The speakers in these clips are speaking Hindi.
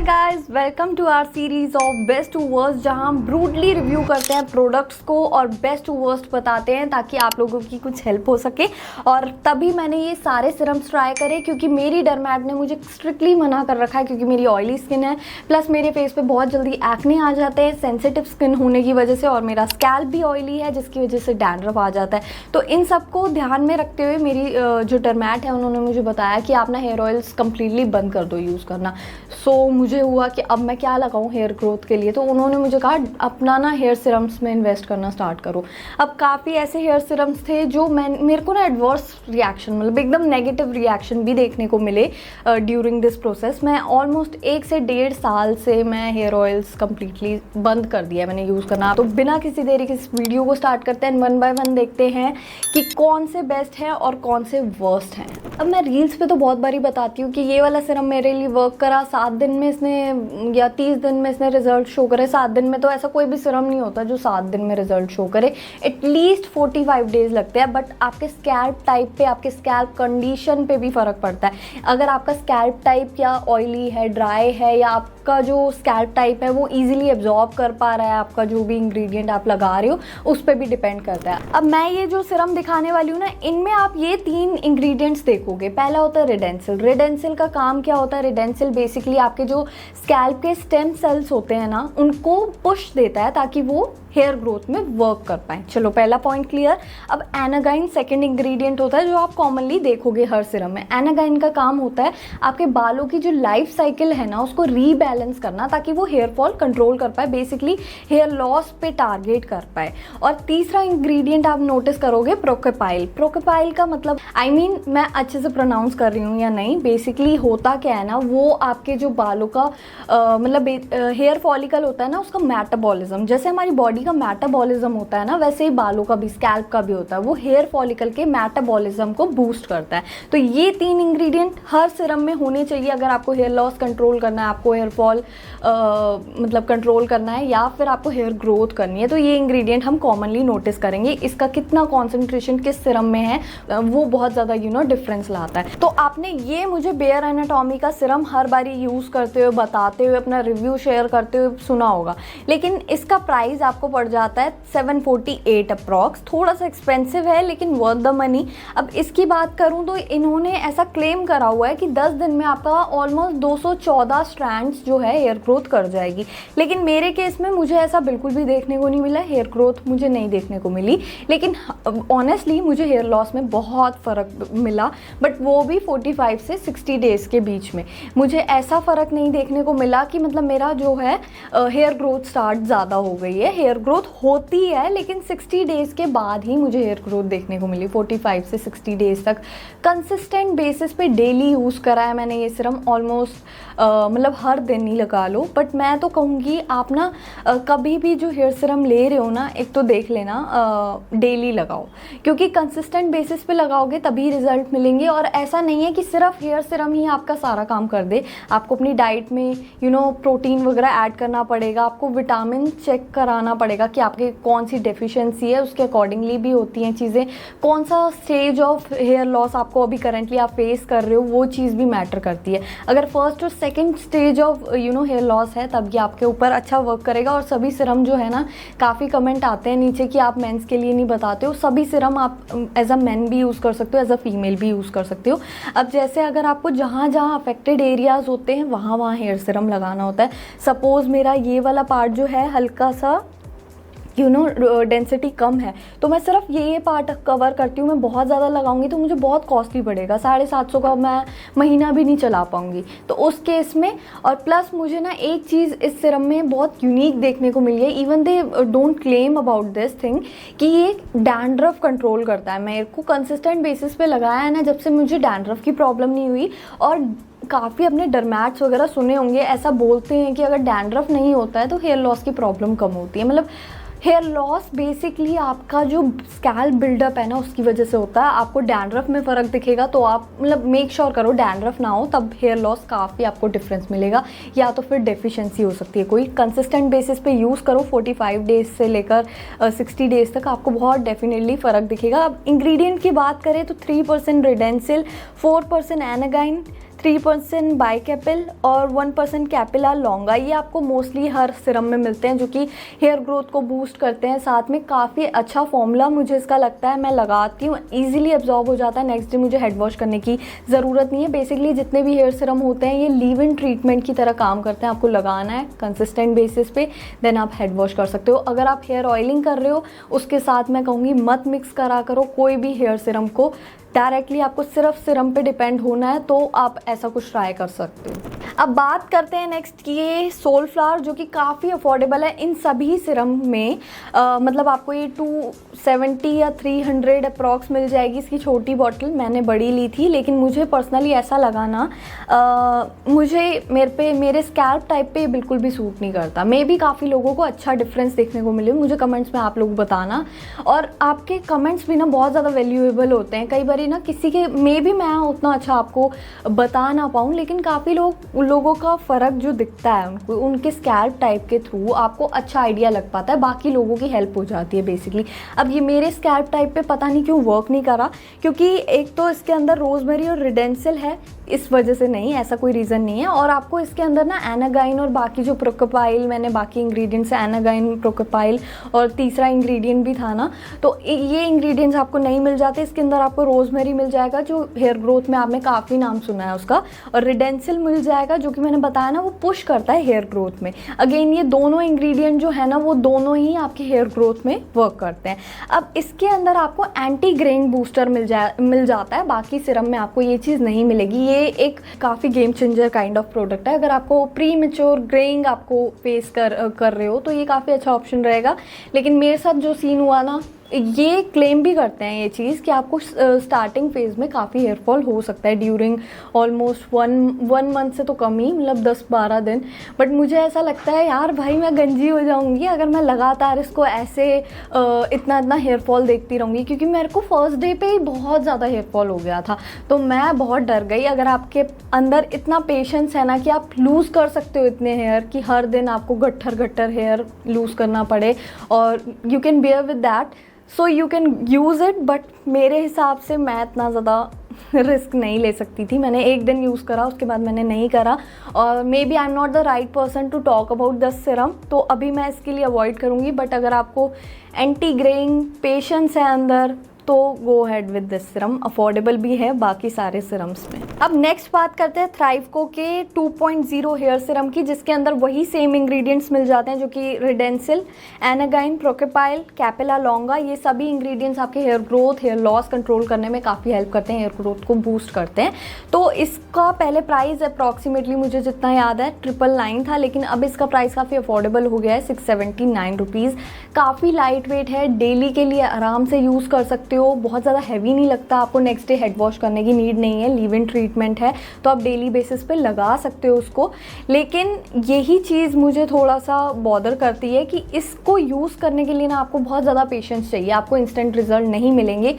Guys, welcome to our series of best to worst, जहां हम ब्रूटली रिव्यू करते हैं प्रोडक्ट्स को और बेस्ट टू वर्स्ट बताते हैं ताकि आप लोगों की कुछ हेल्प हो सके। और तभी मैंने ये सारे सिरम्स ट्राई करे क्योंकि मेरी डर्मैट ने मुझे स्ट्रिक्टली मना कर रखा है, क्योंकि मेरी ऑयली स्किन है, प्लस मेरे फेस पे बहुत जल्दी एक्ने आ जाते हैं सेंसिटिव स्किन होने की वजह से, और मेरा स्कैल्प भी ऑयली है जिसकी वजह से डैंड्रफ आ जाता है। तो इन सबको ध्यान में रखते हुए मेरी जो डर्मैट है उन्होंने मुझे बताया कि आप ना हेयर ऑयल्स कम्प्लीटली बंद कर दो यूज़ करना। सो मुझे हुआ कि अब मैं क्या लगाऊं हेयर ग्रोथ के लिए, तो उन्होंने मुझे कहा अपना ना हेयर सीरम्स में इन्वेस्ट करना स्टार्ट करो। अब काफ़ी ऐसे हेयर सीरम्स थे जो मेरे को ना एडवर्स रिएक्शन, मतलब एकदम नेगेटिव रिएक्शन भी देखने को मिले ड्यूरिंग दिस प्रोसेस। मैं ऑलमोस्ट 1 से 1.5 साल से मैं हेयर ऑयल्स कम्प्लीटली बंद कर दिया मैंने यूज़ करना। तो बिना किसी देरी के इस वीडियो को स्टार्ट करते हैं, वन बाय वन देखते हैं कि कौन से बेस्ट हैं और कौन से वर्स्ट हैं। अब मैं रील्स पे तो बहुत बारी बताती हूँ कि ये वाला सीरम मेरे लिए वर्क करा, 7 दिन में इसने या 30 दिन में इसने रिजल्ट शो करे। 7 दिन में तो ऐसा कोई भी सीरम नहीं होता जो 7 दिन में रिजल्ट शो करे, एटलीस्ट 45 डेज लगते हैं। बट आपके स्कैल्प टाइप पे, आपके स्कैल्प कंडीशन पे भी फ़र्क पड़ता है। अगर आपका स्कैल्प टाइप या ऑयली है, ड्राई है, या आपका जो स्कैल्प टाइप है वो ईजिली एब्जॉर्ब कर पा रहा है आपका जो भी इंग्रेडिएंट आप लगा रहे हो, उस पर भी डिपेंड करता है। अब मैं ये जो सीरम दिखाने वाली हूँ ना, इनमें आप ये 3 इंग्रेडिएंट्स देखोगे। पहला होता है रेडेंसिल। रेडेंसिल का काम क्या होता है? रेडेंसिल बेसिकली आपके जो स्कैल्प के स्टेम सेल्स होते हैं ना, उनको पुश देता है ताकि वो हेयर ग्रोथ में वर्क कर पाए। चलो, पहला पॉइंट क्लियर। अब एनागाइन सेकंड इंग्रेडिएंट होता है जो आप कॉमनली देखोगे हर सीरम में। एनागाइन का काम होता है आपके बालों की जो लाइफ साइकिल है ना, उसको रीबैलेंस करना ताकि वो हेयर फॉल कंट्रोल कर पाए, बेसिकली हेयर लॉस पे टारगेट कर पाए। और तीसरा इंग्रेडिएंट आप नोटिस करोगे, प्रोकेपाइल। प्रोकेपाइल का मतलब मैं अच्छे से प्रोनाउंस कर रही हूँ या नहीं, बेसिकली होता क्या है ना, वो आपके जो बालों का मतलब हेयर फॉलिकल होता है ना, उसका मेटाबॉलिज्म, जैसे हमारी बॉडी का मेटाबॉलिज्म होता है ना, वैसे ही बालों का भी, स्कैल्प का भी होता है। वो हेयर फॉलिकल के मेटाबॉलिज्म को बूस्ट करता है। तो ये 3 इंग्रेडिएंट हर सीरम में होने चाहिए अगर आपको हेयर लॉस कंट्रोल करना है, आपको हेयर फॉल मतलब कंट्रोल करना है, या फिर आपको हेयर ग्रोथ करनी है। तो ये इंग्रेडिएंट हम कॉमनली नोटिस करेंगे। इसका कितना कॉन्सेंट्रेशन किस सीरम में है वो बहुत ज़्यादा डिफरेंस लाता है। तो आपने ये मुझे बेयर एनाटॉमी का सीरम हर बारी यूज़ करते हुए, बताते हुए, अपना रिव्यू शेयर करते हुए सुना होगा, लेकिन इसका प्राइस आपको पड़ जाता है 748 अप्रॉक्स। थोड़ा सा एक्सपेंसिव है लेकिन वर्थ द मनी। अब इसकी बात करूं तो इन्होंने ऐसा क्लेम करा हुआ है कि 10 दिन में आपका ऑलमोस्ट 214 स्ट्रैंड्स जो है हेयर ग्रोथ कर जाएगी, लेकिन मेरे केस में मुझे ऐसा बिल्कुल भी देखने को नहीं मिला। हेयर ग्रोथ मुझे नहीं देखने को मिली, लेकिन ऑनेस्टली मुझे हेयर लॉस में बहुत फ़र्क मिला, बट वो भी 45 से 60 डेज़ के बीच में। मुझे ऐसा फ़र्क नहीं देखने को मिला कि मतलब मेरा जो है हेयर ग्रोथ स्टार्ट ज़्यादा हो गई है। हेयर ग्रोथ होती है लेकिन 60 डेज़ के बाद ही मुझे हेयर ग्रोथ देखने को मिली। 45 से 60 डेज़ तक कंसिस्टेंट बेसिस पे डेली यूज़ करा है मैंने ये सीरम, ऑलमोस्ट मतलब हर दिन ही लगा लो। बट मैं तो कहूँगी आप ना कभी भी जो हेयर सीरम ले रहे हो ना, एक तो देख लेना डेली लगाओ, क्योंकि कंसिस्टेंट बेसिस पे लगाओगे तभी रिजल्ट मिलेंगे। और ऐसा नहीं है कि सिर्फ हेयर सीरम ही आपका सारा काम कर दे। आपको अपनी डाइट में प्रोटीन वगैरह ऐड करना पड़ेगा, आपको विटामिन चेक कराना पड़ेगा कि आपके कौन सी डेफिशिएंसी है, उसके अकॉर्डिंगली भी होती हैं चीज़ें। कौन सा स्टेज ऑफ हेयर लॉस आपको अभी करंटली आप फेस कर रहे हो, वो चीज़ भी मैटर करती है। अगर फर्स्ट और second stage of hair loss है तब ये आपके ऊपर अच्छा वर्क करेगा। और सभी सीरम जो है ना, काफ़ी कमेंट आते हैं नीचे कि आप मेंस के लिए नहीं बताते हो। सभी सीरम आप एज अ मैन भी यूज़ कर सकते हो, एज अ फीमेल भी यूज़ कर सकते हो। अब जैसे अगर आपको जहाँ जहाँ अफेक्टेड एरियाज़ होते हैं वहाँ वहाँ हेयर सीरम लगाना होता है। सपोज़ मेरा ये वाला पार्ट जो है हल्का सा डेंसिटी कम है, तो मैं सिर्फ ये पार्ट कवर करती हूँ। मैं बहुत ज़्यादा लगाऊंगी तो मुझे बहुत कॉस्टली पड़ेगा, 750 का मैं महीना भी नहीं चला पाऊंगी। तो उस केस में, और प्लस मुझे ना एक चीज़ इस सीरम में बहुत यूनिक देखने को मिली है, even they don't claim about this thing, कि ये डैंड्रफ कंट्रोल करता है। मेरे को कंसिस्टेंट बेसिस पे लगाया है ना, जब से मुझे डैंड्रफ की प्रॉब्लम नहीं हुई। और काफ़ी अपने डर्मैट्स वगैरह सुने होंगे, ऐसा बोलते हैं कि अगर डैंड्रफ नहीं होता है तो हेयर लॉस की प्रॉब्लम कम होती है। मतलब हेयर लॉस बेसिकली आपका जो स्कैल्प बिल्डअप है ना, उसकी वजह से होता है। आपको डैंड्रफ में फ़र्क दिखेगा तो आप मतलब मेक श्योर करो डैंड्रफ ना हो, तब हेयर लॉस काफ़ी आपको डिफरेंस मिलेगा। या तो फिर डेफिशिएंसी हो सकती है कोई। कंसिस्टेंट बेसिस पे यूज़ करो, 45 डेज से लेकर 60 डेज़ तक आपको बहुत डेफिनेटली फ़र्क दिखेगा। अब इंग्रेडिएंट की बात करें तो 3% रेडेंसिल, 4% एनागाइन, 3% बाइकैपिल और 1% कैपिला लॉन्गा। ये आपको मोस्टली हर सिरम में मिलते हैं जो कि हेयर ग्रोथ को बूस्ट करते हैं। साथ में काफ़ी अच्छा फॉर्मूला मुझे इसका लगता है, मैं लगाती हूँ, ईजिली एब्जॉर्ब हो जाता है। नेक्स्ट डे मुझे हेड वॉश करने की ज़रूरत नहीं है। बेसिकली जितने भी हेयर सिरम होते हैं ये लीव इन ट्रीटमेंट की तरह काम करते हैं। आपको लगाना है कंसिस्टेंट बेसिस पे, देन आप हेड वॉश कर सकते हो। अगर आप हेयर ऑयलिंग कर रहे हो उसके साथ मैं कहूँगी मत मिक्स करा करो कोई भी हेयर सिरम को। डायरेक्टली आपको सिर्फ सिरम पे डिपेंड होना है तो आप ऐसा कुछ ट्राई कर सकते हो। अब बात करते हैं नेक्स्ट की, ये सोलफ्लावर जो कि काफ़ी अफोर्डेबल है इन सभी सिरम में। मतलब आपको ये 270 या 300 अप्रॉक्स मिल जाएगी इसकी छोटी बॉटल। मैंने बड़ी ली थी लेकिन मुझे पर्सनली ऐसा लगा ना, मुझे मेरे स्कैल्प टाइप पे बिल्कुल भी सूट नहीं करता। मे भी काफ़ी लोगों को अच्छा डिफरेंस देखने को मिले, मुझे कमेंट्स में आप लोग बताना। और आपके कमेंट्स भी ना बहुत ज़्यादा वैल्यूएबल होते हैं। कई बार ना किसी के मे भी मैं उतना अच्छा आपको बता ना पाऊँ, लेकिन काफ़ी लोगों का फ़र्क जो दिखता है उनको उनके स्कैल्प टाइप के थ्रू आपको अच्छा आइडिया लग पाता है, बाकी लोगों की हेल्प हो जाती है बेसिकली। अब ये मेरे स्कैल्प टाइप पे पता नहीं क्यों वर्क नहीं करा, क्योंकि एक तो इसके अंदर रोजमेरी और रिडेंसिल है, इस वजह से नहीं, ऐसा कोई रीज़न नहीं है। और आपको इसके अंदर ना एनागाइन और बाकी जो प्रोकोपाइल, मैंने बाकी इंग्रेडिएंट्स एनागाइन, प्रोकोपाइल और तीसरा इंग्रेडिएंट भी था ना, तो ये इंग्रेडिएंट्स आपको नहीं मिल जाते। इसके अंदर आपको रोजमेरी मिल जाएगा जो हेयर ग्रोथ में आपने काफ़ी नाम सुना है उसका, और रिडेंसिल मिल जाएगा जो कि मैंने बताया ना वो पुश करता है हेयर ग्रोथ में। अगेन ये दोनों इंग्रेडिएंट जो है ना वो दोनों ही आपके हेयर ग्रोथ में वर्क करते हैं। अब इसके अंदर आपको एंटी ग्रेइंग बूस्टर मिल जाता है, बाकी सिरम में आपको ये चीज़ नहीं मिलेगी। ये एक काफ़ी game changer kind of product है। अगर आपको प्री मैच्योर ग्रेइंग आपको फेस कर रहे हो तो ये काफ़ी अच्छा ऑप्शन रहेगा। लेकिन मेरे साथ जो सीन हुआ ना, ये क्लेम भी करते हैं ये चीज़ कि आपको स्टार्टिंग फेज़ में काफ़ी हेयरफॉल हो सकता है ड्यूरिंग ऑलमोस्ट वन मंथ से तो कम ही, मतलब 10-12 दिन। बट मुझे ऐसा लगता है यार भाई मैं गंजी हो जाऊंगी अगर मैं लगातार इसको ऐसे इतना हेयरफॉल देखती रहूँगी, क्योंकि मेरे को फर्स्ट डे पे ही बहुत ज़्यादा हेयरफॉल हो गया था तो मैं बहुत डर गई। अगर आपके अंदर इतना पेशेंस है ना कि आप लूज़ कर सकते हो इतने हेयर कि हर दिन आपको गट्ठर हेयर लूज़ करना पड़े, और you can bear with that, so you can use it. But मेरे हिसाब से मैं इतना ज़्यादा रिस्क नहीं ले सकती थी। मैंने एक दिन यूज़ करा, उसके बाद मैंने नहीं करा, और maybe I am not the right person to talk about the serum, तो अभी मैं इसके लिए अवॉइड करूँगी। बट अगर आपको एंटी ग्रेइंग पेशेंस है अंदर तो go ahead with this serum, affordable भी है बाकी सारे सिरम्स में। अब नेक्स्ट बात करते हैं थ्राइवको के 2.0 हेयर सिरम की, जिसके अंदर वही सेम इंग्रेडिएंट्स मिल जाते हैं जो कि रिडेंसिल, एनागाइन, प्रोकोपाइल, कैपिला लॉन्गा। ये सभी इंग्रेडिएंट्स आपके hair growth, hair loss control करने में काफ़ी हेल्प करते हैं, हेयर ग्रोथ को बूस्ट करते हैं। तो इसका पहले प्राइस अप्रॉक्सीमेटली मुझे जितना याद है 999 था, लेकिन अब इसका प्राइस काफ़ी अफोर्डेबल हो गया है, 679 रुपीज़। काफ़ी लाइट वेट है, डेली के लिए आराम से यूज़ कर सकते हो, बहुत ज़्यादा हैवी नहीं लगता, आपको नेक्स्ट डे हेड वॉश करने की नीड नहीं है, लीव इन ट्रीटमेंट है तो आप डेली बेसिस पे लगा सकते हो उसको। लेकिन यही चीज़ मुझे थोड़ा सा बॉदर करती है कि इसको यूज़ करने के लिए ना आपको बहुत ज़्यादा पेशेंस चाहिए, आपको इंस्टेंट रिजल्ट नहीं मिलेंगे।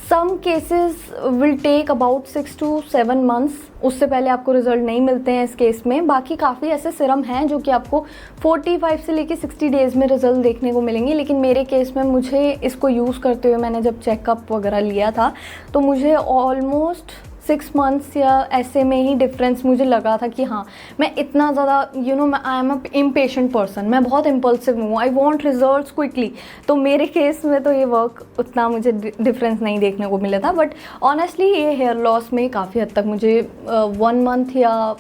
Some cases will take about 6 to 7 months, उससे पहले आपको रिजल्ट नहीं मिलते हैं इस केस में। बाकी काफ़ी ऐसे सिरम हैं जो कि आपको 45 से लेके 60 डेज़ में रिजल्ट देखने को मिलेंगे, लेकिन मेरे केस में मुझे इसको यूज़ करते हुए मैंने जब चेकअप वगैरह लिया था तो मुझे ऑलमोस्ट 6 months या ऐसे में ही डिफरेंस मुझे लगा था कि हाँ मैं इतना ज़्यादा I am a impatient person, मैं बहुत इम्पल्सिव हूँ, आई वांट रिजल्ट्स क्विकली। तो मेरे केस में तो ये वर्क उतना मुझे डिफरेंस नहीं देखने को मिला था। बट ऑनेस्टली ये हेयर लॉस में काफ़ी हद तक मुझे 1 month या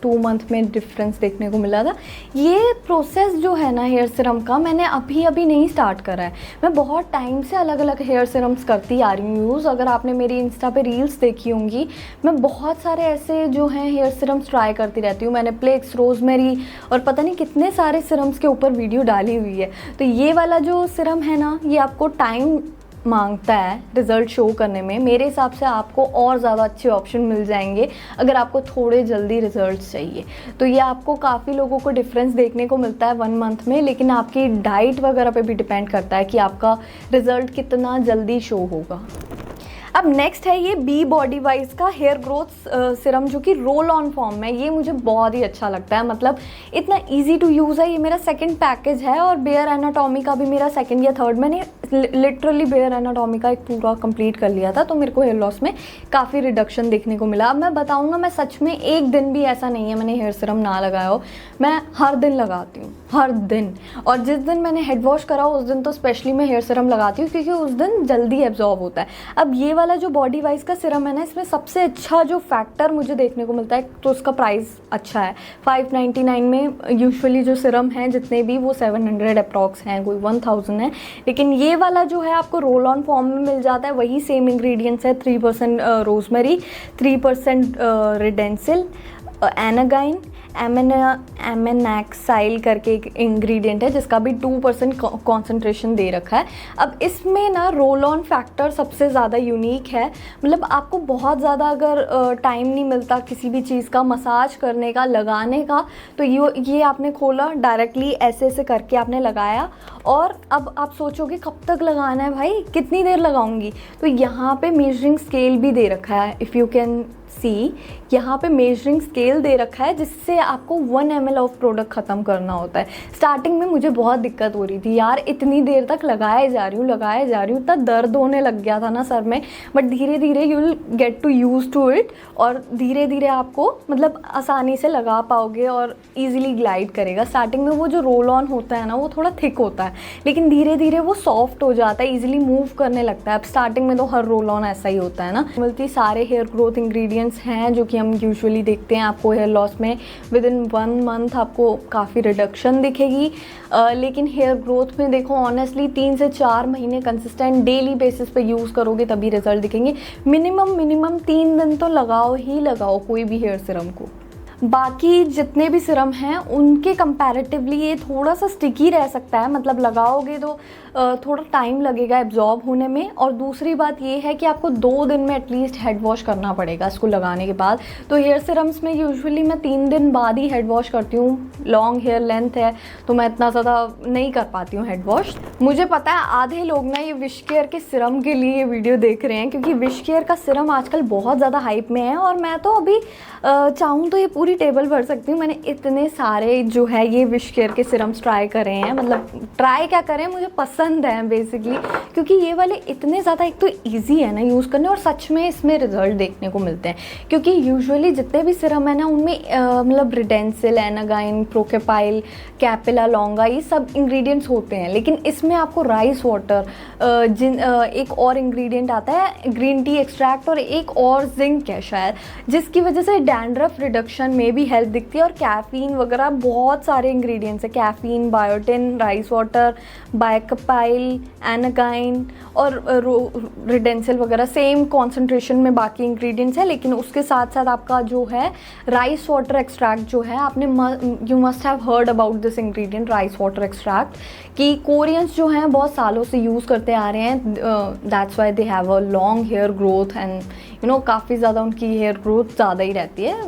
2 month में डिफरेंस देखने को मिला था। ये प्रोसेस जो है ना हेयर सिरम का, मैंने अभी नहीं स्टार्ट करा है, मैं बहुत टाइम से अलग अलग हेयर सिरम्स करती आ रही हूँ यूज़। अगर आपने मेरी इंस्टा पे रील्स देखी होंगी, मैं बहुत सारे ऐसे जो हैं हेयर सिरम्स ट्राई करती रहती हूँ। मैंने प्लेक्स, रोजमेरी और पता नहीं कितने सारे सिरम्स के ऊपर वीडियो डाली हुई है। तो ये वाला जो सिरम है ना, ये आपको टाइम मांगता है रिज़ल्ट शो करने में। मेरे हिसाब से आपको और ज़्यादा अच्छे ऑप्शन मिल जाएंगे अगर आपको थोड़े जल्दी रिजल्ट्स चाहिए। तो ये आपको काफ़ी लोगों को डिफरेंस देखने को मिलता है 1 month में, लेकिन आपकी डाइट वगैरह पे भी डिपेंड करता है कि आपका रिज़ल्ट कितना जल्दी शो होगा। अब नेक्स्ट है ये बी बॉडी वाइज का हेयर ग्रोथ सिरम, जो कि रोल ऑन फॉर्म में। ये मुझे बहुत ही अच्छा लगता है, मतलब इतना इजी टू यूज़ है। ये मेरा सेकंड पैकेज है और बेयर एनाटॉमी का भी मेरा सेकंड या थर्ड। मैंने लिटरली बेयर एनाटॉमी का एक पूरा कंप्लीट कर लिया था, तो मेरे को हेयर लॉस में काफ़ी रिडक्शन देखने को मिला। अब मैं बताऊँ ना, मैं सच में एक दिन भी ऐसा नहीं है मैंने हेयर सिरम ना लगाया हो, मैं हर दिन लगाती हूँ, हर दिन। और जिस दिन मैंने हेड वॉश करा उस दिन तो स्पेशली मैं हेयर सिरम लगाती हूँ, क्योंकि उस दिन जल्दी एब्जॉर्ब होता है। अब ये वाला जो बॉडी वाइज का सिरम है ना, इसमें सबसे अच्छा जो फैक्टर मुझे देखने को मिलता है, तो उसका प्राइस अच्छा है। 599 में यूजुअली जो सिरम हैं जितने भी, वो 700 अप्रॉक्स हैं, कोई 1000 है। लेकिन ये वाला जो है आपको रोल ऑन फॉर्म में मिल जाता है, वही सेम इंग्रेडिएंट्स है। 3% रोजमेरी, 3% रिडेंसिल, एनागाइन, एमेनैक्साइल करके एक इंग्रेडिएंट है जिसका भी 2% कॉन्सेंट्रेशन दे रखा है। अब इसमें ना रोल ऑन फैक्टर सबसे ज़्यादा यूनिक है। मतलब आपको बहुत ज़्यादा अगर टाइम नहीं मिलता किसी भी चीज़ का मसाज करने का, लगाने का, तो ये आपने खोला, डायरेक्टली ऐसे ऐसे करके आपने लगाया। और अब आप सोचोगे कब तक लगाना है भाई, कितनी देर लगाऊंगी, तो यहाँ पे मेजरिंग स्केल भी दे रखा है। इफ़ यू कैन सी, यहाँ पे मेजरिंग स्केल दे रखा है जिससे आपको 1 ml ऑफ प्रोडक्ट ख़त्म करना होता है। स्टार्टिंग में मुझे बहुत दिक्कत हो रही थी यार, इतनी देर तक लगाए जा रही हूँ, इतना दर्द होने लग गया था ना सर में। बट धीरे धीरे you will get to use to it, और धीरे धीरे आपको मतलब आसानी से लगा पाओगे और ईजिली ग्लाइड करेगा। स्टार्टिंग में वो जो रोल ऑन होता है ना, वो थोड़ा थिक होता है, लेकिन धीरे धीरे वो सॉफ्ट हो जाता है, ईजिली मूव करने लगता है। अब स्टार्टिंग में तो हर रोल ऑन ऐसा ही होता है ना। मिलती सारे हेयर ग्रोथ इंग्रेडिएंट्स हैं जो कि हम यूजुअली देखते हैं। आपको हेयर लॉस में विद इन 1 मंथ आपको काफ़ी रिडक्शन दिखेगी, लेकिन हेयर ग्रोथ में देखो ऑनेस्टली 3 से 4 महीने कंसिस्टेंट डेली बेसिस पे यूज़ करोगे तभी रिजल्ट दिखेंगे। मिनिमम 3 दिन तो लगाओ ही लगाओ कोई भी हेयर सिरम को। बाकी जितने भी सिरम हैं उनके कंपैरेटिवली ये थोड़ा सा स्टिकी रह सकता है, मतलब लगाओगे तो थोड़ा टाइम लगेगा एब्जॉर्ब होने में। और दूसरी बात ये है कि आपको 2 दिन में एटलीस्ट हेड वॉश करना पड़ेगा इसको लगाने के बाद। तो हेयर सिरम्स में यूजुअली मैं 3 दिन बाद ही हेड वॉश करती हूँ। लॉन्ग हेयर लेंथ है तो मैं इतना ज़्यादा नहीं कर पाती हूँ हेड वॉश। मुझे पता है आधे लोग ना ये विश केयर के सिरम के लिए ये वीडियो देख रहे हैं, क्योंकि विश केयर का सिरम आजकल बहुत ज़्यादा हाइप में है, और मैं तो अभी चाहूँ तो ये पूरी टेबल भर सकती हूँ। मैंने इतने सारे जो है ये विश केयर के सिरम्स ट्राई करे हैं, मतलब ट्राई क्या करें, मुझे पसंद है बेसिकली, क्योंकि ये वाले इतने ज़्यादा एक तो ईजी है ना यूज़ करने, और सच में इसमें रिजल्ट देखने को मिलते हैं। क्योंकि यूजुअली जितने भी सिरम है ना उनमें मतलब रिडेंसिल, एनागाइन, प्रोकेपाइल, कैपिला लॉन्गा, ये सब इंग्रेडिएंट्स होते हैं। लेकिन इसमें आपको राइस वाटर, एक और इंग्रेडिएंट आता है ग्रीन टी एक्सट्रैक्ट, और एक और जिंक है शायद, जिसकी वजह से डैंड्रफ रिडक्शन में भी हेल्प दिखती है। और कैफीन वगैरह बहुत सारे इंग्रेडिएंट्स है, कैफीन, बायोटिन, राइस वाटर, बाइकपाइल, एनागाइन और रिडेंसिल वगैरह सेम कॉन्सेंट्रेशन में बाकी इंग्रेडिएंट्स है। लेकिन उसके साथ साथ आपका जो है राइस वाटर एक्सट्रैक्ट जो है, आपने you must have heard about this ingredient rice water extract, कि कोरियंस जो हैं बहुत सालों से यूज़ करते आ रहे हैं। That's why they have a long hair growth and you know काफ़ी ज़्यादा उनकी हेयर ग्रोथ ज़्यादा ही रहती है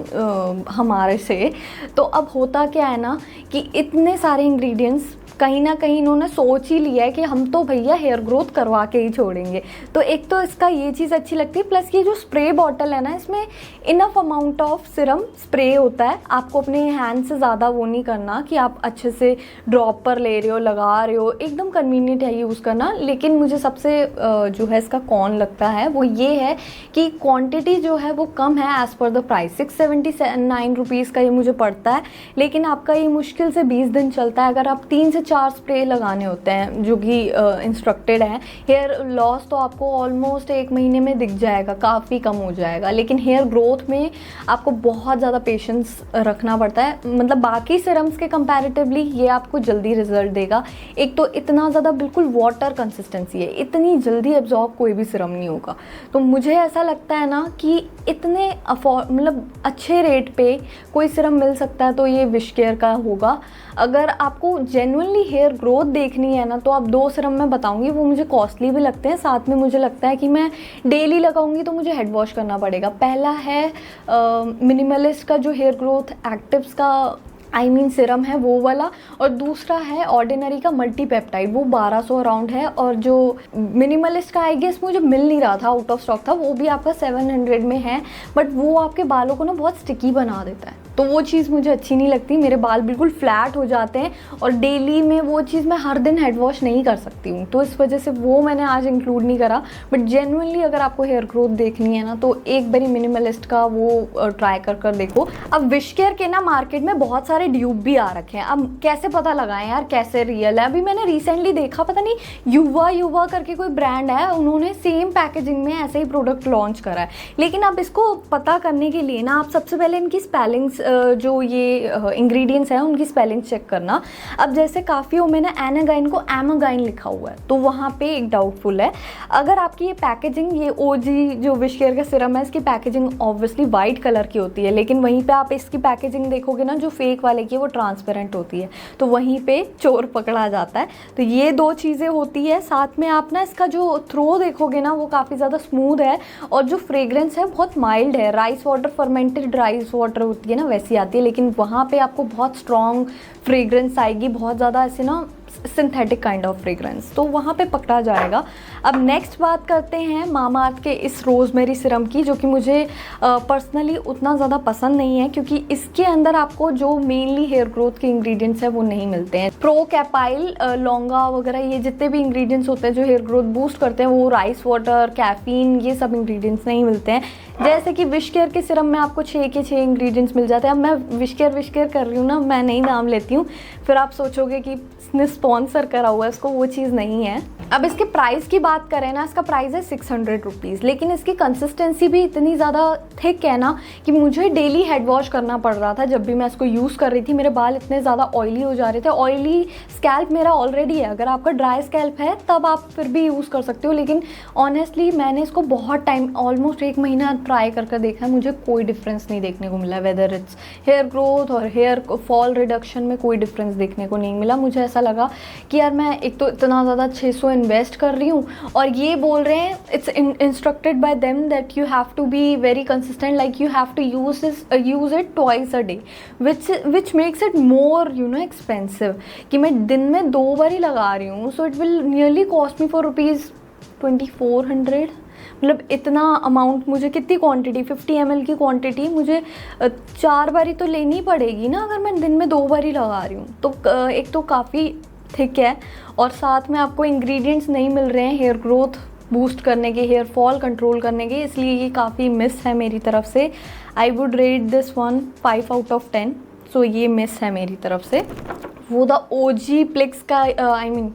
हमारे से। तो अब होता क्या है ना कि इतने सारे इंग्रेडिएंट्स कहीं ना कहीं इन्होंने सोच ही लिया है कि हम तो भैया हेयर ग्रोथ करवा के ही छोड़ेंगे। तो एक तो इसका ये चीज़ अच्छी लगती है, प्लस ये जो स्प्रे बॉटल है ना, इसमें enough amount of Siram spray होता है। आपको अपने हैंड से ज़्यादा वो नहीं करना कि आप अच्छे से ड्रॉप पर ले रहे हो, लगा रहे हो, एकदम कन्वीनियंट है यूज़ करना। लेकिन मुझे सबसे जो है इसका कॉन लगता है वो ये है कि क्वांटिटी जो है वो कम है as per the price. 679 rupees का ये मुझे पड़ता है, लेकिन आपका ये मुश्किल से 20 दिन चलता है अगर आप 3 से 4 स्प्रे लगाने होते हैं जो कि इंस्ट्रक्टेड है। हेयर लॉस तो आपको ऑलमोस्ट 1 महीने में दिख जाएगा, काफ़ी कम हो जाएगा। लेकिन हेयर ग्रोथ में आपको बहुत ज़्यादा पेशेंस रखना पड़ता है। मतलब बाकी सिरम्स के कंपैरेटिवली ये आपको जल्दी रिजल्ट देगा। एक तो इतना ज़्यादा बिल्कुल वाटर कंसिस्टेंसी है, इतनी जल्दी एब्जॉर्ब कोई भी सिरम नहीं होगा। तो मुझे ऐसा लगता है ना कि इतने मतलब अच्छे रेट पे कोई सिरम मिल सकता है तो ये विश केयर का होगा। अगर आपको जेन्युइनली हेयर ग्रोथ देखनी है ना, तो आप 2 सिरम मैं बताऊंगी, वो मुझे कॉस्टली भी लगते हैं, साथ में मुझे लगता है कि मैं डेली लगाऊंगी तो मुझे हेड वॉश करना पड़ेगा। पहला है मिनिमलिस्ट का जो हेयर ग्रोथ एक्टिव्स का सिरम है वो वाला, और दूसरा है ऑर्डिनरी का मल्टीपेप्टाइड, वो 1200 अराउंड है, और जो मिनिमलिस्ट का आई गेस मुझे मिल नहीं रहा था, आउट ऑफ स्टॉक था, वो भी आपका 700 में है, बट वो आपके बालों को ना बहुत स्टिकी बना देता है, तो वो चीज़ मुझे अच्छी नहीं लगती। मेरे बाल बिल्कुल फ्लैट हो जाते हैं और डेली में वो चीज़ मैं हर दिन हेड वॉश नहीं कर सकती हूँ, तो इस वजह से वो मैंने आज इंक्लूड नहीं करा। बट जेन्युइनली अगर आपको हेयर ग्रोथ देखनी है ना, तो एक बारी मिनिमलिस्ट का वो ट्राई कर देखो। अब विश केयर के ना मार्केट में बहुत सारे ड्यूब भी आ रखे हैं, अब कैसे पता लगाएं यार कैसे रियल है। अभी मैंने रिसेंटली देखा, पता नहीं युवा करके कोई ब्रांड है, उन्होंने सेम पैकेजिंग में ऐसे ही प्रोडक्ट लॉन्च करा है, लेकिन अब इसको पता करने के लिए ना आप सबसे पहले इनकी स्पेलिंग्स जो ये इंग्रेडिएंट्स हैं उनकी स्पेलिंग चेक करना। अब जैसे काफ़ियों में ना एनागाइन को एमागाइन लिखा हुआ है, तो वहाँ पे एक डाउटफुल है। अगर आपकी ये पैकेजिंग, ये ओजी जो विश केयर का सिरम है, इसकी पैकेजिंग ऑब्वियसली वाइट कलर की होती है, लेकिन वहीं पे आप इसकी पैकेजिंग देखोगे ना जो फेक वाले की, वो ट्रांसपेरेंट होती है, तो वहीं पे चोर पकड़ा जाता है। तो ये दो चीज़ें होती है। साथ में आप ना इसका जो थ्रो देखोगे ना, वो काफ़ी ज़्यादा स्मूथ है, और जो फ्रेग्रेंस है बहुत माइल्ड है, rice water, fermented rice water होती है ना वैसी आती है, लेकिन वहाँ पे आपको बहुत स्ट्रॉन्ग फ्रेग्रेंस आएगी, बहुत ज़्यादा ऐसे ना सिंथेटिक काइंड ऑफ फ्रेग्रेंस, तो वहाँ पे पकड़ा जाएगा। अब नेक्स्ट बात करते हैं मामाअर्थ के इस रोज़मेरी सिरम की, जो कि मुझे पर्सनली उतना ज़्यादा पसंद नहीं है, क्योंकि इसके अंदर आपको जो मेनली हेयर ग्रोथ के इंग्रेडिएंट्स हैं वो नहीं मिलते हैं। प्रो कैपाइल, लौंगा वगैरह, ये जितने भी इंग्रेडिएंट्स होते हैं जो हेयर ग्रोथ बूस्ट करते हैं, वो राइस वाटर, कैफीन, ये सब इंग्रेडिएंट्स नहीं मिलते हैं। जैसे कि विश केयर के सिरम में आपको 6 के 6 इंग्रेडिएंट्स मिल जाते हैं। अब मैं विश केयर कर रही हूँ ना, मैं नहीं नाम लेती हूँ, फिर आप सोचोगे कि इसने स्पॉन्सर करा हुआ है इसको, वो चीज़ नहीं है। अब इसके प्राइस की बात करें ना, इसका प्राइस है 600 रुपीज़, लेकिन इसकी कंसिस्टेंसी भी इतनी ज़्यादा थिक है ना कि मुझे डेली हेड वॉश करना पड़ रहा था जब भी मैं इसको यूज़ कर रही थी। मेरे बाल इतने ज़्यादा ऑयली हो जा रहे थे, ऑयली स्कैल्प मेरा ऑलरेडी है, अगर आपका ड्राई स्कैल्प है तब आप फिर भी यूज़ कर सकते हो, लेकिन ऑनेस्टली मैंने इसको बहुत टाइम, ऑलमोस्ट 1 महीना ट्राई कर देखा है, मुझे कोई डिफरेंस नहीं देखने को मिला, वेदर इट्स हेयर ग्रोथ और हेयर फॉल रिडक्शन में कोई डिफरेंस देखने को नहीं मिला। मुझे ऐसा लगा कि यार मैं एक तो इतना ज़्यादा 600 इन्वेस्ट कर रही हूँ, और ये बोल रहे हैं it's instructed by them that you have to be very consistent, like you have to use it twice a day, which makes it more expensive, कि मैं दिन में 2 बार ही लगा रही हूँ, so it will nearly cost me for ₹2400। मतलब इतना अमाउंट मुझे, कितनी क्वांटिटी, 50 ml की क्वांटिटी मुझे 4 बारी तो लेनी पड़ेगी ना, अगर मैं दिन में 2 बार ही लगा रही हूँ। तो एक तो काफ़ी थिक है, और साथ में आपको इंग्रेडिएंट्स नहीं मिल रहे हैं हेयर ग्रोथ बूस्ट करने के, हेयर फॉल कंट्रोल करने के, इसलिए ये काफ़ी मिस है मेरी तरफ से। I would rate this one 5 out of 10, सो ये मिस है मेरी तरफ से। वो द ओजी प्लिक्स का,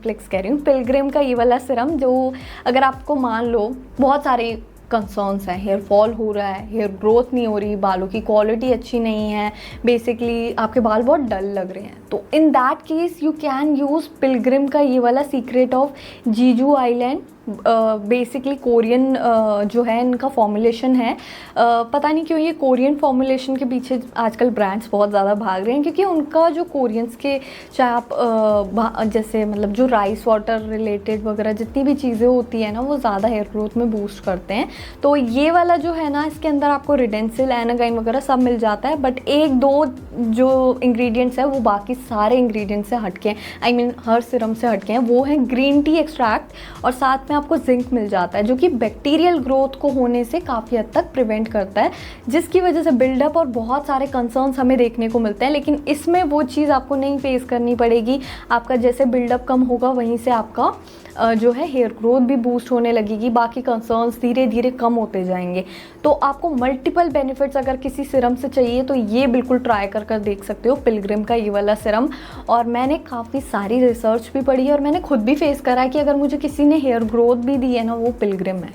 प्लिक्स कह रही हूँ, पिलग्रिम का ये वाला सिरम, जो अगर आपको मान लो बहुत सारे कंसर्न्स हैं, हेयर फॉल हो रहा है, हेयर ग्रोथ नहीं हो रही, बालों की क्वालिटी अच्छी नहीं है, बेसिकली आपके बाल बहुत डल लग रहे हैं, तो in that case you can use Pilgrim का ये वाला सीक्रेट ऑफ जीजू आइलैंड। बेसिकली कोरियन जो है इनका फॉर्मुलेशन है, पता नहीं क्यों ये कोरियन फॉर्मुलेशन के पीछे आजकल ब्रांड्स बहुत ज़्यादा भाग रहे हैं, क्योंकि उनका जो कोरियंस के, चाहे आप जैसे मतलब जो राइस वाटर रिलेटेड वगैरह जितनी भी चीज़ें होती है ना, वो ज़्यादा हेयर ग्रोथ में बूस्ट करते हैं। तो ये वाला जो है ना, इसके अंदर आपको रिडेंसिल, एनागाइन वगैरह सब मिल जाता है, बट 1-2 जो इंग्रेडिएंट्स है वो बाकी सारे इंग्रेडिएंट्स से हटके हैं, हर सिरम से हटके हैं, वो है ग्रीन टी एक्सट्रैक्ट, और साथ में आपको जिंक मिल जाता है, जो कि बैक्टीरियल ग्रोथ को होने से काफ़ी हद तक प्रिवेंट करता है, जिसकी वजह से बिल्डअप और बहुत सारे कंसर्न्स हमें देखने को मिलते हैं, लेकिन इसमें वो चीज़ आपको नहीं फेस करनी पड़ेगी। आपका जैसे बिल्डअप कम होगा, वहीं से आपका जो है हेयर ग्रोथ भी बूस्ट होने लगेगी, बाकी कंसर्न्स धीरे धीरे कम होते जाएंगे। तो आपको मल्टीपल बेनिफिट्स अगर किसी सिरम से चाहिए तो ये बिल्कुल ट्राई कर देख सकते हो, पिलग्रिम का ये वाला सिरम। और मैंने काफ़ी सारी रिसर्च भी पढ़ी है, और मैंने खुद भी फेस करा है कि अगर मुझे किसी ने हेयर ग्रोथ भी दी है ना, वो पिलग्रिम है,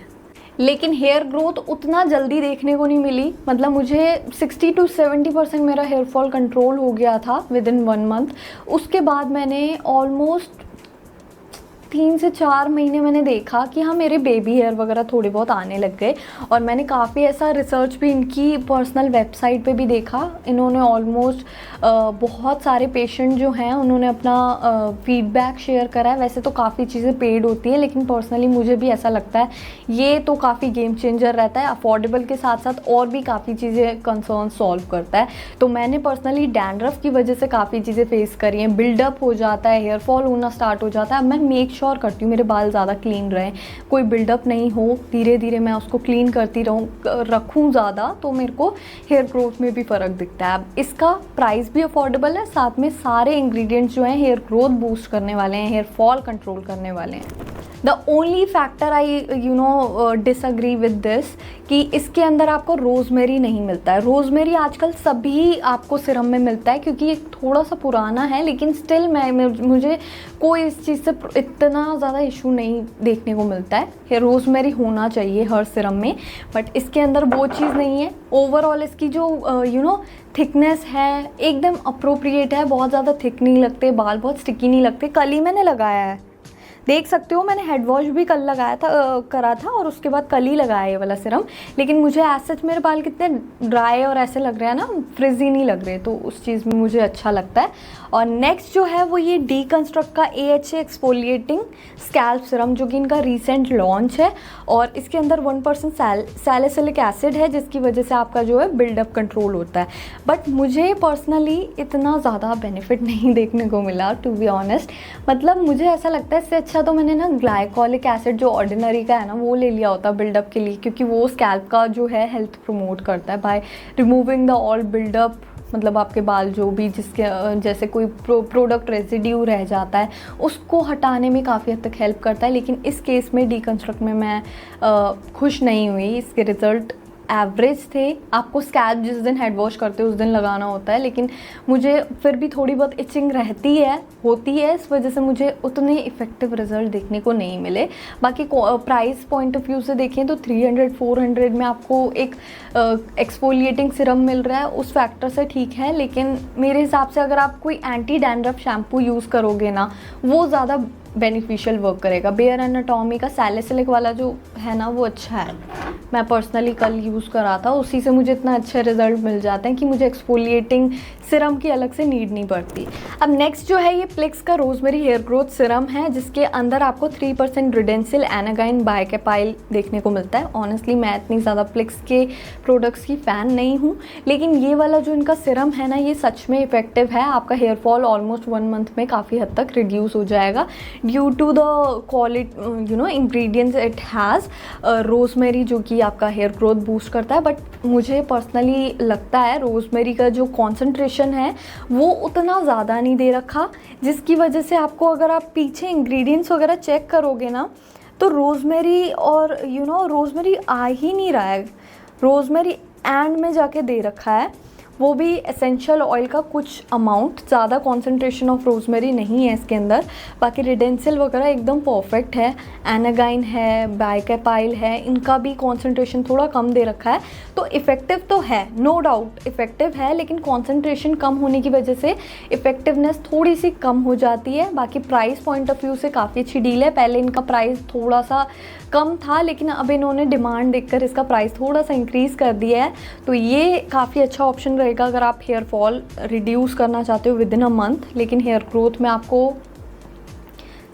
लेकिन हेयर ग्रोथ उतना जल्दी देखने को नहीं मिली। मतलब मुझे 60 to 70% मेरा हेयर फॉल कंट्रोल हो गया था विद इन 1 मंथ। उसके बाद मैंने ऑलमोस्ट 3 से 4 महीने मैंने देखा कि हाँ मेरे बेबी हेयर वगैरह थोड़े बहुत आने लग गए। और मैंने काफ़ी ऐसा रिसर्च भी इनकी पर्सनल वेबसाइट पे भी देखा। इन्होंने ऑलमोस्ट बहुत सारे पेशेंट जो हैं उन्होंने अपना फीडबैक शेयर करा है। वैसे तो काफ़ी चीज़ें पेड होती हैं, लेकिन पर्सनली मुझे भी ऐसा लगता है ये तो काफ़ी गेम चेंजर रहता है। अफोर्डेबल के साथ साथ और भी काफ़ी चीज़ें कंसर्न सॉल्व करता है। तो मैंने पर्सनली डैंड्रफ की वजह से काफ़ी चीज़ें फेस करी हैं। बिल्डअप हो जाता है, हेयर फॉल होना स्टार्ट हो जाता है। मैं मेक श्योर करती हूँ मेरे बाल ज़्यादा क्लीन रहें, कोई बिल्डअप नहीं हो। धीरे धीरे मैं उसको क्लीन करती रखूँ ज़्यादा, तो मेरे को हेयर ग्रोथ में भी फ़र्क दिखता है। अब इसका प्राइस भी अफोर्डेबल है, साथ में सारे इंग्रेडिएंट्स जो हैं हेयर ग्रोथ बूस्ट करने वाले हैं, हेयर फॉल कंट्रोल करने वाले हैं। The only factor I disagree with this कि इसके अंदर आपको रोज़मेरी नहीं मिलता है। रोज़मेरी आजकल सभी आपको सिरम में मिलता है, क्योंकि ये थोड़ा सा पुराना है, लेकिन स्टिल मुझे कोई इस चीज़ से इतना ज़्यादा इशू नहीं देखने को मिलता है। रोज़मेरी होना चाहिए हर सिरम में, बट इसके अंदर वो चीज़ नहीं है। ओवरऑल इसकी जो थिकनेस है एकदम अप्रोप्रिएट है, बहुत ज़्यादा थिक नहीं लगते, बाल बहुत स्टिकी नहीं लगते। कल ही मैंने लगाया है, देख सकते हो, मैंने हेड वॉश भी कल लगाया था करा था और उसके बाद कल ही लगाया ये वाला सिरम। लेकिन मुझे एज सच मेरे बाल कितने ड्राई और ऐसे लग रहे हैं ना, फ्रिजी नहीं लग रहे, तो उस चीज़ में मुझे अच्छा लगता है। और नेक्स्ट जो है वो ये डीकंस्ट्रक्ट का AHA एक्सफोलिएटिंग स्कैल्प सिरम, जो कि इनका रीसेंट लॉन्च है। और इसके अंदर 1% सैलिसिलिक एसिड है, जिसकी वजह से आपका जो है बिल्डअप कंट्रोल होता है। बट मुझे पर्सनली इतना ज़्यादा बेनिफिट नहीं देखने को मिला, टू बी ऑनेस्ट। मतलब मुझे ऐसा लगता है इससे अच्छा तो मैंने ना ग्लाइकोलिक एसिड जो ऑर्डिनरी का है ना वो ले लिया होता बिल्डअप के लिए, क्योंकि वो स्कैल्प का जो है हेल्थ प्रमोट करता है by removing the all buildup. मतलब आपके बाल जो भी जिसके जैसे कोई प्रोडक्ट रेजिड्यू रह जाता है उसको हटाने में काफ़ी हद तक हेल्प करता है। लेकिन इस केस में डीकंस्ट्रक्ट में मैं खुश नहीं हुई। इसके रिज़ल्ट एवरेज थे। आपको स्कैल्प जिस दिन हेड वॉश करते हो उस दिन लगाना होता है, लेकिन मुझे फिर भी थोड़ी बहुत इचिंग होती है, इस वजह से मुझे उतने इफ़ेक्टिव रिज़ल्ट देखने को नहीं मिले। बाकी प्राइस पॉइंट ऑफ व्यू से देखें तो 300-400 में आपको एक एक्सफोलिएटिंग सिरम मिल रहा है, उस फैक्टर से ठीक है। लेकिन मेरे हिसाब से अगर आप कोई एंटी डैंड्रफ शैम्पू यूज़ करोगे ना, वो ज़्यादा बेनिफिशियल वर्क करेगा। बेयर एनाटॉमी का सैलिसिलिक वाला जो है ना वो अच्छा है, मैं पर्सनली कल यूज़ करा था, उसी से मुझे इतना अच्छे रिजल्ट मिल जाते हैं कि मुझे एक्सफोलिएटिंग सिरम की अलग से नीड नहीं पड़ती। अब नेक्स्ट जो है ये प्लिक्स का रोजमेरी हेयर ग्रोथ सिरम है, जिसके अंदर आपको 3% रिडेंसिल एनागाइन बाइकेपाइल देखने को मिलता है। ऑनेस्टली मैं इतनी ज़्यादा प्लिक्स के प्रोडक्ट्स की फ़ैन नहीं हूँ, लेकिन ये वाला जो इनका सिरम है ना ये सच में इफेक्टिव है। आपका हेयर फॉल ऑलमोस्ट 1 मंथ में काफ़ी हद तक रिड्यूस हो जाएगा due to the quality ingredients it has. Rosemary जो कि आपका हेयर ग्रोथ बूस्ट करता है, बट मुझे पर्सनली लगता है रोजमेरी का जो कॉन्सेंट्रेशन है वो उतना ज़्यादा नहीं दे रखा, जिसकी वजह से आपको अगर आप पीछे इंग्रेडिएंट्स वगैरह चेक करोगे ना तो रोजमेरी और रोजमेरी आ ही नहीं रहा है। रोजमेरी एंड में जाके दे रखा है, वो भी एसेंशियल ऑयल का कुछ अमाउंट, ज़्यादा कॉन्सेंट्रेशन ऑफ रोजमेरी नहीं है इसके अंदर। बाकी रिडेंसिल वगैरह एकदम परफेक्ट है, एनागाइन है, बाइकेपाइल है, इनका भी कॉन्सेंट्रेशन थोड़ा कम दे रखा है। तो इफ़ेक्टिव तो है, नो डाउट इफ़ेक्टिव है, लेकिन कॉन्सेंट्रेशन कम होने की वजह से इफ़ेक्टिवनेस थोड़ी सी कम हो जाती है। बाकी प्राइस पॉइंट ऑफ व्यू से काफ़ी अच्छी डील है। पहले इनका प्राइस थोड़ा सा कम था, लेकिन अब इन्होंने डिमांड देखकर इसका प्राइस थोड़ा सा इंक्रीज़ कर दिया है, तो ये काफ़ी अच्छा ऑप्शन रहेगा अगर आप हेयर फॉल रिड्यूस करना चाहते हो विद इन अ मंथ। लेकिन हेयर ग्रोथ में आपको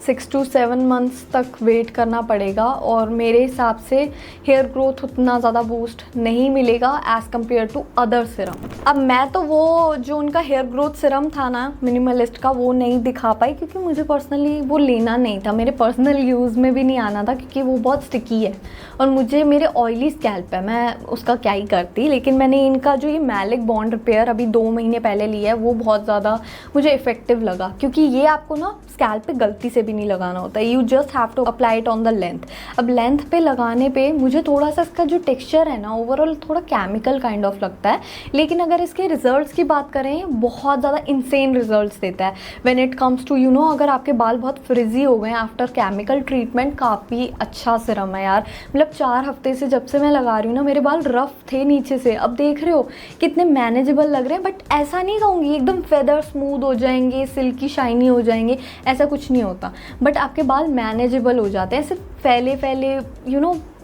6 to 7 मंथ्स तक वेट करना पड़ेगा, और मेरे हिसाब से हेयर ग्रोथ उतना ज़्यादा बूस्ट नहीं मिलेगा as compare to other serum. अब मैं तो वो जो उनका हेयर ग्रोथ सिरम था ना मिनिमलिस्ट का, वो नहीं दिखा पाई क्योंकि मुझे पर्सनली वो लेना नहीं था, मेरे पर्सनल यूज़ में भी नहीं आना था, क्योंकि वो बहुत स्टिकी है और मुझे मेरे ऑयली स्कैल्प है, मैं उसका क्या ही करती। लेकिन मैंने इनका जो ये मैलिक बॉन्ड रिपेयर अभी 2 महीने पहले लिया है, वो बहुत ज़्यादा मुझे इफ़ेक्टिव लगा, क्योंकि ये आपको ना स्कैल्प पे गलती से भी नहीं लगाना होता है, you just have to apply it on the length. अब लेंथ पे लगाने पे मुझे थोड़ा सा इसका जो टेक्सचर है ना ओवरऑल थोड़ा केमिकल काइंड ऑफ लगता है, लेकिन अगर इसके रिजल्ट्स की बात करें बहुत ज़्यादा इंसेन रिजल्ट्स देता है व्हेन इट कम्स टू अगर आपके बाल बहुत फ्रिजी हो गए आफ्टर केमिकल ट्रीटमेंट। काफ़ी अच्छा सिरम है यार, मतलब 4 हफ्ते से जब से मैं लगा रही हूँ ना मेरे बाल रफ थे नीचे से, अब देख रहे हो कितने मैनेजेबल लग रहे हैं। बट ऐसा नहीं कहूँगी एकदम फेदर स्मूथ हो जाएंगे, सिल्की शाइनी हो जाएंगे, ऐसा कुछ नहीं होता। बट आपके बाल मैनेजेबल हो जाते हैं, ऐसे फैले फैले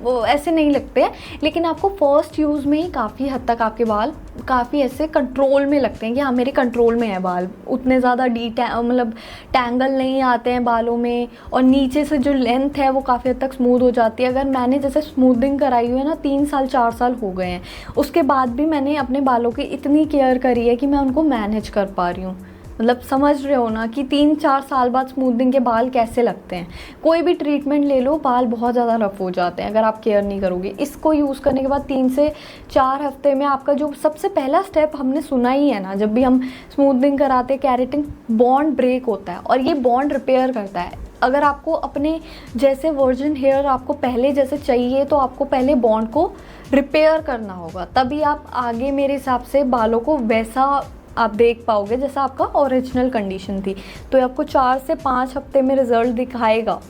वो ऐसे नहीं लगते हैं, लेकिन आपको फर्स्ट यूज़ में ही काफ़ी हद तक आपके बाल काफ़ी ऐसे कंट्रोल में लगते हैं कि हाँ मेरे कंट्रोल में है बाल, उतने ज़्यादा मतलब टैंगल नहीं आते हैं बालों में, और नीचे से जो लेंथ है वो काफ़ी हद तक स्मूथ हो जाती है। अगर मैंने जैसे स्मूथिंग कराई हुई है ना 3 साल 4 साल हो गए हैं, उसके बाद भी मैंने अपने बालों की इतनी केयर करी है कि मैं उनको मैनेज कर पा रही हूँ। मतलब समझ रहे हो ना कि 3-4 साल बाद स्मूथनिंग के बाल कैसे लगते हैं। कोई भी ट्रीटमेंट ले लो, बाल बहुत ज़्यादा रफ हो जाते हैं अगर आप केयर नहीं करोगे। इसको यूज़ करने के बाद 3 से 4 हफ्ते में आपका जो सबसे पहला स्टेप हमने सुना ही है ना, जब भी हम स्मूथनिंग कराते हैं, केराटिन बॉन्ड ब्रेक होता है और ये बॉन्ड रिपेयर करता है। अगर आपको अपने जैसे वर्जिन हेयर आपको पहले जैसे चाहिए, तो आपको पहले बॉन्ड को रिपेयर करना होगा, तभी आप आगे मेरे हिसाब से बालों को वैसा आप देख पाओगे जैसा आपका ओरिजिनल कंडीशन थी। तो आपको 4 से 5 हफ्ते में रिज़ल्ट दिखाएगा।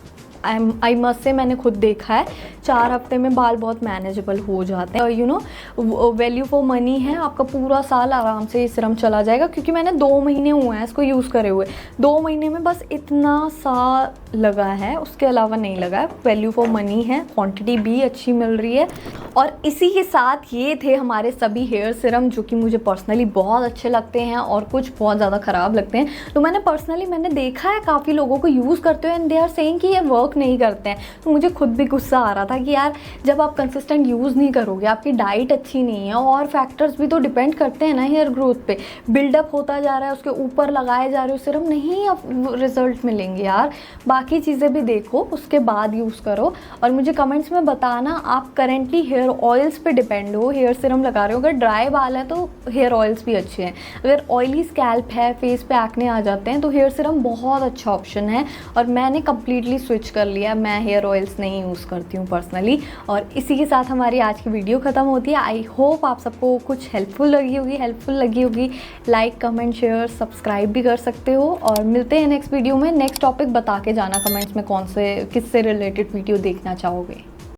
आई मस्ट से मैंने खुद देखा है, 4 हफ्ते में बाल बहुत मैनेजेबल हो जाते हैं। और वैल्यू फॉर मनी है, आपका पूरा साल आराम से ये सीरम चला जाएगा, क्योंकि मैंने 2 महीने हुए हैं इसको यूज़ करे हुए। 2 महीने में बस इतना सा लगा है, उसके अलावा नहीं लगा है। वैल्यू फॉर मनी है, क्वांटिटी भी अच्छी मिल रही है। और इसी के साथ ये थे हमारे सभी हेयर सीरम, जो कि मुझे पर्सनली बहुत अच्छे लगते हैं और कुछ बहुत ज़्यादा ख़राब लगते हैं। तो मैंने देखा है काफ़ी लोगों को यूज़ करते हुए, एंड दे आर सेइंग कि ये वर्क नहीं करते हैं। तो मुझे खुद भी गुस्सा आ रहा था कि यार जब आप कंसिस्टेंट यूज़ नहीं करोगे, आपकी डाइट अच्छी नहीं है, और फैक्टर्स भी तो डिपेंड करते हैं ना हेयर ग्रोथ पे, बिल्डअप होता जा रहा है, उसके ऊपर लगाए जा रहे हो सीरम, नहीं अब रिजल्ट मिलेंगे यार। बाकी चीज़ें भी देखो, उसके बाद यूज़ करो। और मुझे कमेंट्स में बताना आप करेंटली हेयर ऑयल्स पे डिपेंड हो, हेयर सीरम लगा रहे हो। अगर ड्राई बाल है तो हेयर ऑयल्स भी अच्छे हैं, अगर ऑयली स्कैल्प है, फेस पे एक्ने आ जाते हैं, तो हेयर सीरम बहुत अच्छा ऑप्शन है। और मैंने कम्प्लीटली स्विच कर लिया, मैं हेयर ऑयल्स नहीं यूज़ करती हूँ पर्सनली। और इसी के साथ हमारी आज की वीडियो ख़त्म होती है। आई होप आप सबको कुछ हेल्पफुल लगी होगी। लाइक, कमेंट, शेयर, सब्सक्राइब भी कर सकते हो। और मिलते हैं नेक्स्ट वीडियो में। नेक्स्ट टॉपिक बता के जाना कमेंट्स में कौन से किससे रिलेटेड वीडियो देखना चाहोगे।